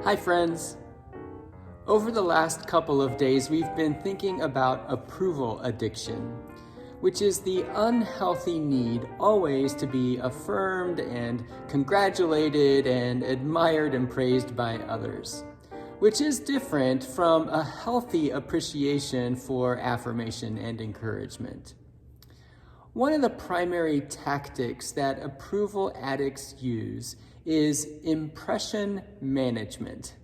Hi friends! Over the last couple of days, we've been thinking about approval addiction, which is the unhealthy need always to be affirmed and congratulated and admired and praised by others, which is different from a healthy appreciation for affirmation and encouragement. One of the primary tactics that approval addicts use is impression management.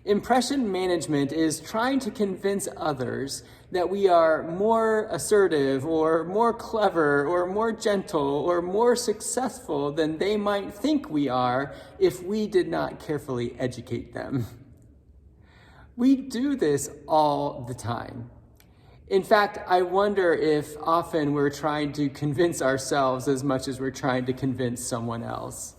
Impression management is trying to convince others that we are more assertive or more clever or more gentle or more successful than they might think we are if we did not carefully educate them. We do this all the time. In fact, I wonder if often we're trying to convince ourselves as much as we're trying to convince someone else.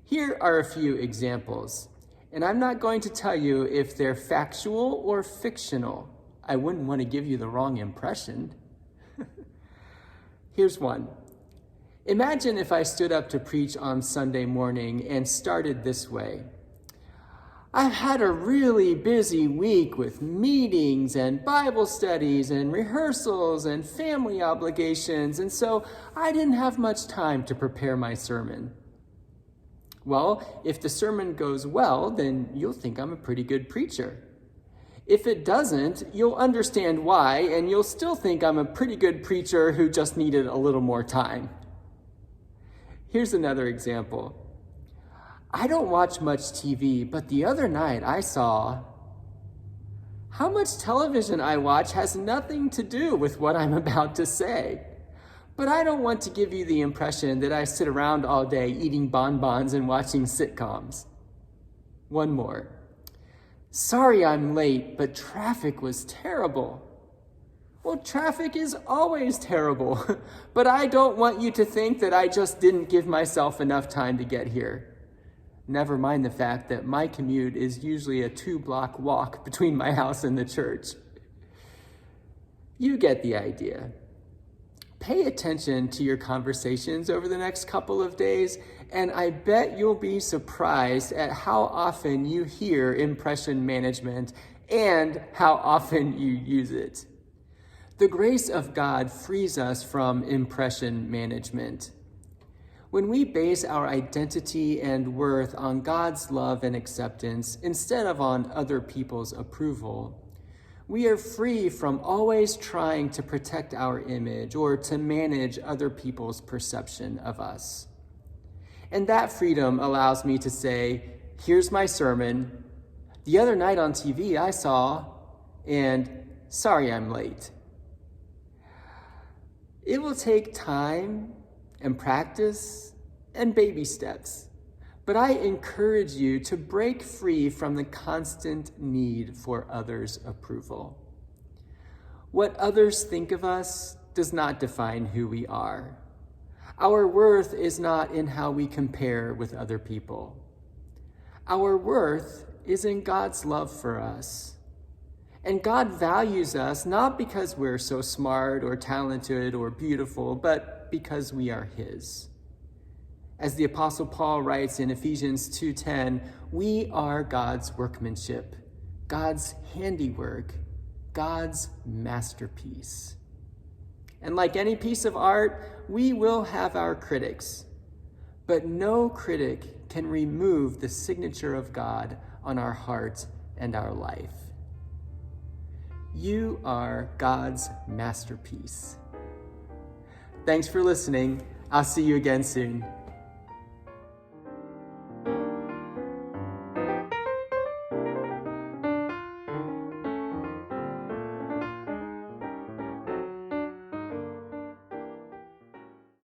Here are a few examples, and I'm not going to tell you if they're factual or fictional. I wouldn't want to give you the wrong impression. Here's one. Imagine if I stood up to preach on Sunday morning and started this way. I've had a really busy week with meetings and Bible studies and rehearsals and family obligations, and so I didn't have much time to prepare my sermon. Well, if the sermon goes well, then you'll think I'm a pretty good preacher. If it doesn't, you'll understand why, and you'll still think I'm a pretty good preacher who just needed a little more time. Here's another example. I don't watch much TV, but the other night I saw... How much television I watch has nothing to do with what I'm about to say. But I don't want to give you the impression that I sit around all day eating bonbons and watching sitcoms. One more. Sorry I'm late, but traffic was terrible. Well, traffic is always terrible, but I don't want you to think that I just didn't give myself enough time to get here. Never mind the fact that my commute is usually a 2-block walk between my house and the church. You get the idea. Pay attention to your conversations over the next couple of days, and I bet you'll be surprised at how often you hear impression management and how often you use it. The grace of God frees us from impression management. When we base our identity and worth on God's love and acceptance instead of on other people's approval, we are free from always trying to protect our image or to manage other people's perception of us. And that freedom allows me to say, here's my sermon, the other night on TV I saw, and sorry I'm late. It will take time and practice and baby steps, but I encourage you to break free from the constant need for others' approval. What others think of us does not define who we are. Our worth is not in how we compare with other people. Our worth is in God's love for us. And God values us not because we're so smart or talented or beautiful, but because we are His. As the Apostle Paul writes in Ephesians 2:10, we are God's workmanship, God's handiwork, God's masterpiece. And like any piece of art, we will have our critics, but no critic can remove the signature of God on our heart and our life. You are God's masterpiece. Thanks for listening. I'll see you again soon.